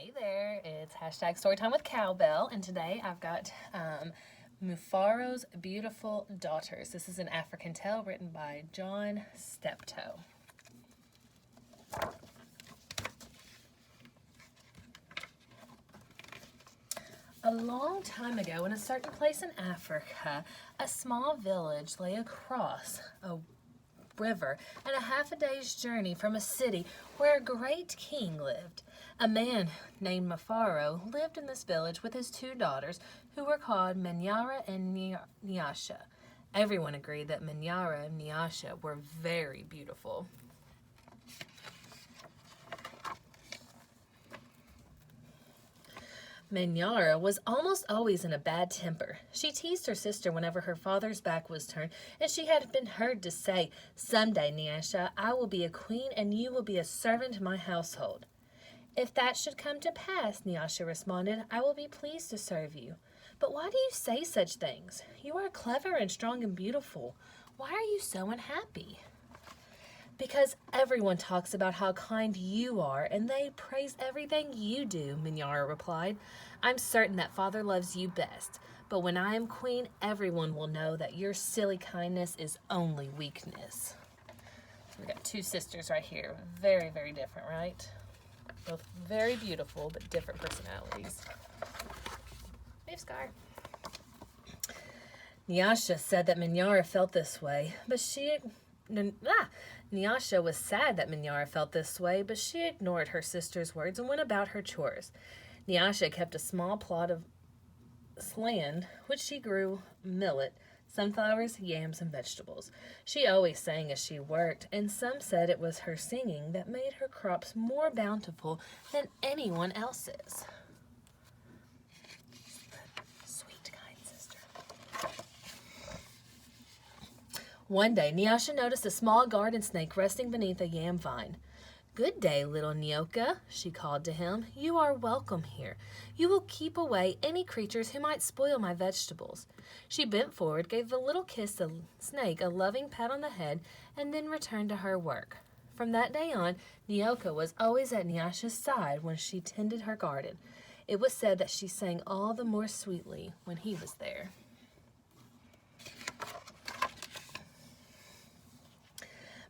Hey there, it's hashtag Storytime with Cowbell, and today I've got Mufaro's Beautiful Daughters. This is an African tale written by John Steptoe. A long time ago, in a certain place in Africa, a small village lay across a river and a half a day's journey from a city where a great king lived. A man named Mufaro lived in this village with his two daughters, who were called Manyara and Nyasha. Everyone agreed that Manyara and Nyasha were very beautiful. Manyara was almost always in a bad temper. She teased her sister whenever her father's back was turned, and she had been heard to say, "Someday, Nyasha, I will be a queen and you will be a servant in my household." "If that should come to pass," Nyasha responded, "I will be pleased to serve you." "But why do you say such things? You are clever and strong and beautiful. Why are you so unhappy?" "Because everyone talks about how kind you are, and they praise everything you do," Manyara replied. "I'm certain that Father loves you best, but when I am queen, everyone will know that your silly kindness is only weakness." So we got two sisters right here. Very, very different, right? Both very beautiful, but different personalities. Leave Scar. Nyasha said that Manyara felt this way, but Nyasha was sad that Manyara felt this way, but she ignored her sister's words and went about her chores. Nyasha kept a small plot of land which she grew millet, sunflowers, yams, and vegetables. She always sang as she worked, and some said it was her singing that made her crops more bountiful than anyone else's. Sweet, kind sister. One day, Nyasha noticed a small garden snake resting beneath a yam vine. "Good day, little Nyoka," she called to him. "You are welcome here. You will keep away any creatures who might spoil my vegetables." She bent forward, gave the little snake a loving pat on the head, and then returned to her work. From that day on, Nyoka was always at Nyasha's side when she tended her garden. It was said that she sang all the more sweetly when he was there.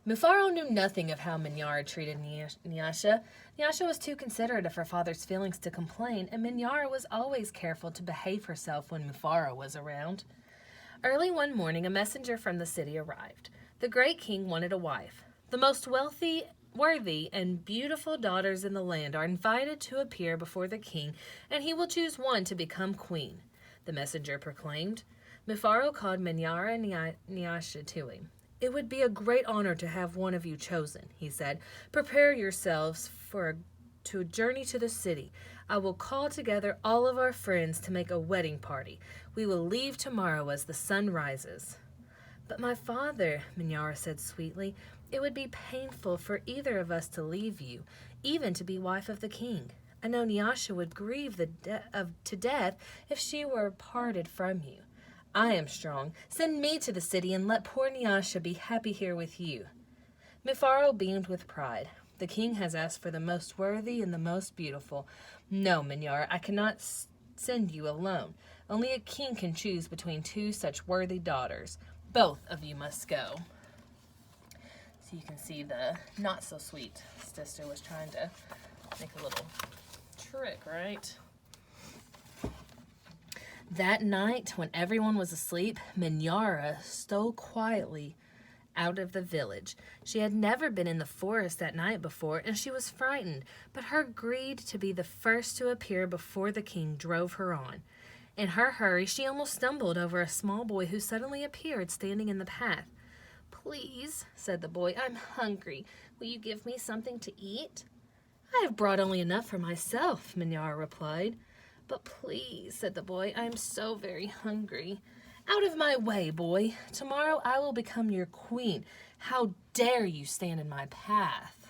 Mufaro knew nothing of how Manyara treated Nyasha. Nyasha was too considerate of her father's feelings to complain, and Manyara was always careful to behave herself when Mufaro was around. Early one morning, a messenger from the city arrived. The great king wanted a wife. "The most wealthy, worthy, and beautiful daughters in the land are invited to appear before the king, and he will choose one to become queen," the messenger proclaimed. Mufaro called Manyara and Nyasha to him. "It would be a great honor to have one of you chosen," he said. "Prepare yourselves to a journey to the city. I will call together all of our friends to make a wedding party. We will leave tomorrow as the sun rises." "But my father," Manyara said sweetly, "it would be painful for either of us to leave you, even to be wife of the king. I know Nyasha would grieve to death if she were parted from you. I am strong. Send me to the city and let poor Nyasha be happy here with you." Mufaro beamed with pride. "The king has asked for the most worthy and the most beautiful. No, Manyara, I cannot send you alone. Only a king can choose between two such worthy daughters. Both of you must go." So you can see the not-so-sweet sister was trying to make a little trick, right? That night, when everyone was asleep, Manyara stole quietly out of the village. She had never been in the forest that night before, and she was frightened, but her greed to be the first to appear before the king drove her on. In her hurry, she almost stumbled over a small boy who suddenly appeared standing in the path. "Please," said the boy, "I'm hungry. Will you give me something to eat?" "I have brought only enough for myself," Manyara replied. "But please," said the boy, "I am so very hungry." "Out of my way, boy. Tomorrow I will become your queen. How dare you stand in my path?"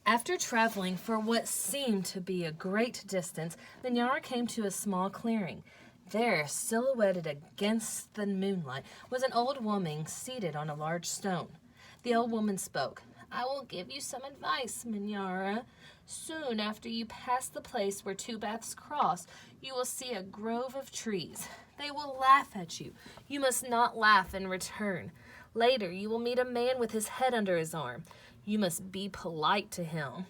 After traveling for what seemed to be a great distance, Manyara came to a small clearing. There, silhouetted against the moonlight, was an old woman seated on a large stone. The old woman spoke. "I will give you some advice, Minyara. Soon after you pass the place where two paths cross, you will see a grove of trees. They will laugh at you. You must not laugh in return. Later, you will meet a man with his head under his arm. You must be polite to him."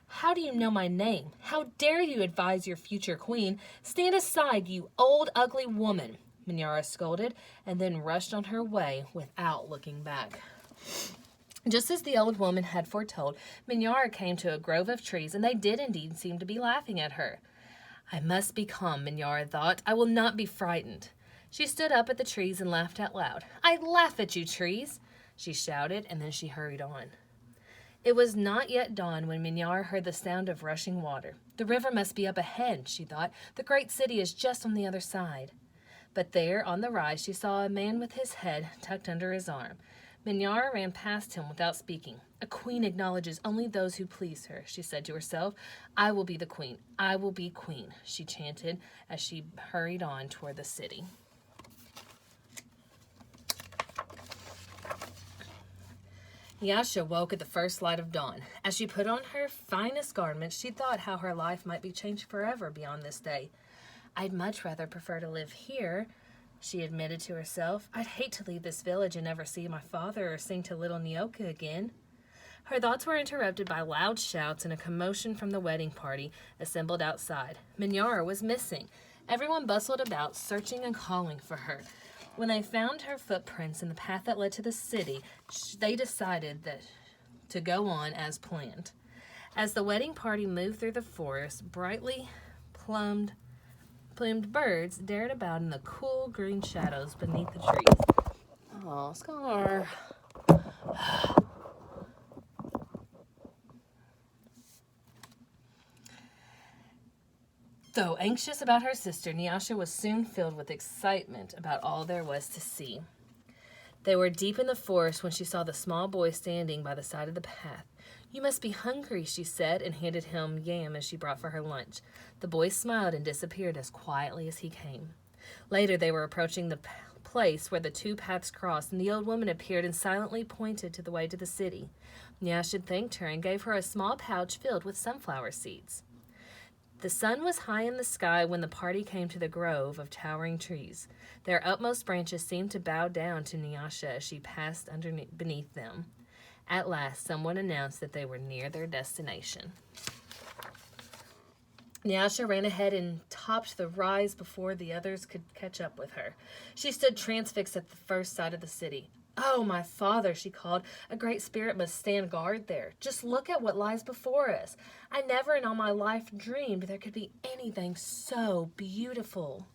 "How do you know my name? How dare you advise your future queen? Stand aside, you old, ugly woman," Minyara scolded, and then rushed on her way without looking back. Just as the old woman had foretold, Minyara came to a grove of trees, and they did indeed seem to be laughing at her. "I must be calm," Minyara thought. "I will not be frightened." She stood up at the trees and laughed out loud. "I laugh at you, trees," she shouted, and then she hurried on. It was not yet dawn when Minyara heard the sound of rushing water. The river must be up ahead, she thought. The great city is just on the other side. But there, on the rise, she saw a man with his head tucked under his arm. Minyara ran past him without speaking. "A queen acknowledges only those who please her," she said to herself. "I will be the queen. I will be queen," she chanted as she hurried on toward the city. Nyasha woke at the first light of dawn. As she put on her finest garments, she thought how her life might be changed forever beyond this day. "I'd much rather prefer to live here," she admitted to herself. "I'd hate to leave this village and never see my father or sing to little Nyoka again." Her thoughts were interrupted by loud shouts and a commotion from the wedding party assembled outside. Minyara was missing. Everyone bustled about, searching and calling for her. When they found her footprints in the path that led to the city, they decided to go on as planned. As the wedding party moved through the forest, brightly plumed birds dared about in the cool green shadows beneath the trees. "Oh, Scar." Though anxious about her sister, Nyasha was soon filled with excitement about all there was to see. They were deep in the forest when she saw the small boy standing by the side of the path. "You must be hungry," she said, and handed him yam as she brought for her lunch. The boy smiled and disappeared as quietly as he came. Later, they were approaching the place where the two paths crossed, and the old woman appeared and silently pointed to the way to the city. Nyasha thanked her and gave her a small pouch filled with sunflower seeds. The sun was high in the sky when the party came to the grove of towering trees. Their utmost branches seemed to bow down to Nyasha as she passed beneath them. At last, someone announced that they were near their destination. Nyasha ran ahead and topped the rise before the others could catch up with her. She stood transfixed at the first sight of the city. "Oh, my father," she called, "a great spirit must stand guard there. Just look at what lies before us. I never in all my life dreamed there could be anything so beautiful."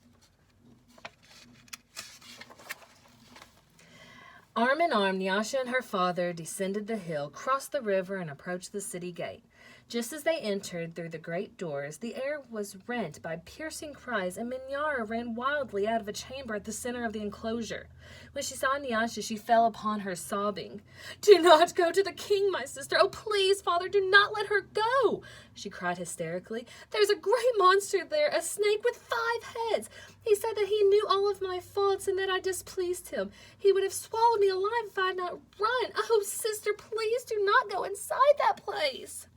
Arm in arm, Nyasha and her father descended the hill, crossed the river, and approached the city gate. Just as they entered through the great doors, the air was rent by piercing cries, and Minyara ran wildly out of a chamber at the center of the enclosure. When she saw Nyasha, she fell upon her, sobbing. "Do not go to the king, my sister. Oh, please, father, do not let her go," she cried hysterically. "There's a great monster there, a snake with 5 heads. He said that he knew all of my faults and that I displeased him. He would have swallowed me alive if I had not run. Oh, sister, please do not go inside that place."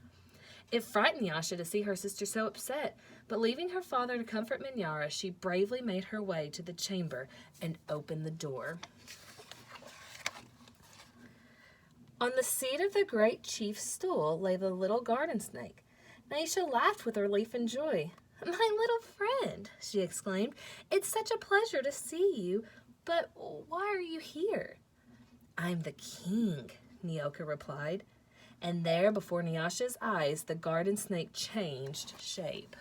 It frightened Nyasha to see her sister so upset, but leaving her father to comfort Minyara, she bravely made her way to the chamber and opened the door. On the seat of the great chief's stool lay the little garden snake. Nyasha laughed with relief and joy. "My little friend," she exclaimed, "it's such a pleasure to see you, but why are you here?" "I'm the king," Nyoka replied. And there, before Nyasha's eyes, the garden snake changed shape.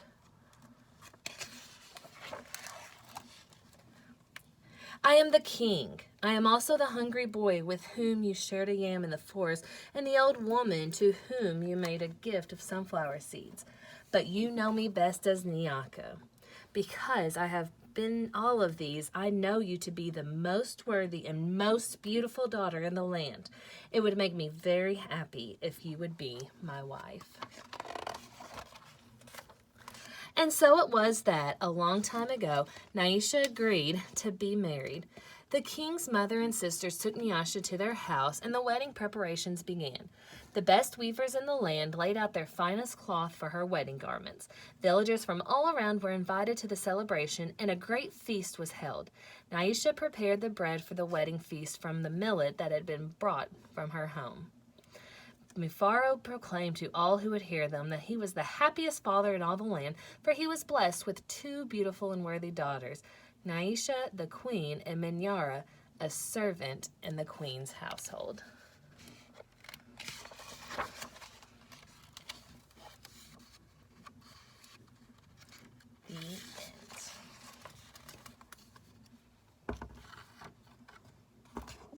"I am the king. I am also the hungry boy with whom you shared a yam in the forest, and the old woman to whom you made a gift of sunflower seeds. But you know me best as Nyoka. Because I have been all of these, I know you to be the most worthy and most beautiful daughter in the land. It would make me very happy if you would be my wife." And so it was that, a long time ago, Nyasha agreed to be married. The king's mother and sisters took Nyasha to their house, and the wedding preparations began. The best weavers in the land laid out their finest cloth for her wedding garments. Villagers from all around were invited to the celebration, and a great feast was held. Nyasha prepared the bread for the wedding feast from the millet that had been brought from her home. Mufaro proclaimed to all who would hear them that he was the happiest father in all the land, for he was blessed with 2 beautiful and worthy daughters, Nyasha the queen and Minyara, a servant in the queen's household.